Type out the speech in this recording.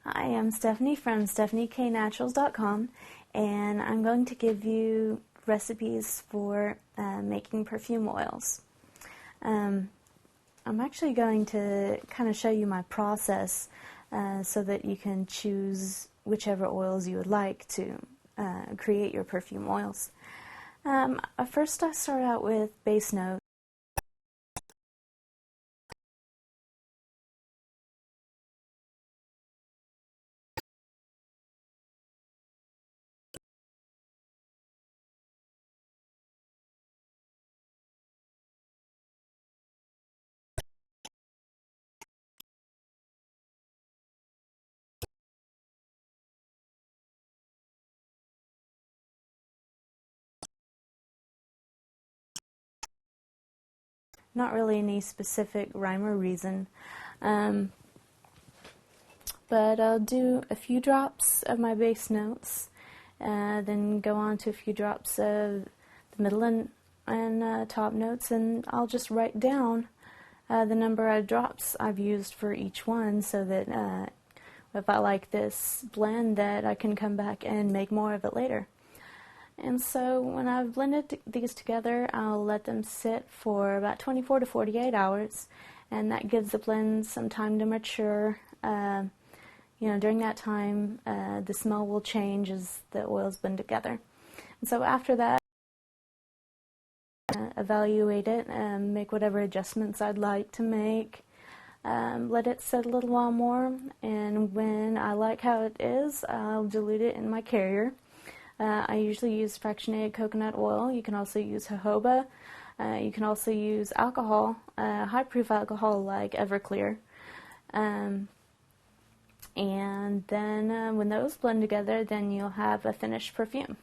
Hi, I'm Stephanie from stephanieknaturals.com, and I'm going to give you recipes for making perfume oils. I'm actually going to kind of show you my process so that you can choose whichever oils you would like to create your perfume oils. First, I start out with base notes. Not really any specific rhyme or reason, but I'll do a few drops of my base notes, then go on to a few drops of the middle and top notes, and I'll just write down the number of drops I've used for each one so that if I like this blend that I can come back and make more of it later. And so when I've blended these together, I'll let them sit for about 24 to 48 hours, and that gives the blend some time to mature. During that time, the smell will change as the oils blend together. And so after that, evaluate it and make whatever adjustments I'd like to make. Let it sit a little while more, and when I like how it is, I'll dilute it in my carrier. I usually use fractionated coconut oil. You can also use jojoba. You can also use alcohol, high-proof alcohol like Everclear. And then when those blend together, then you'll have a finished perfume.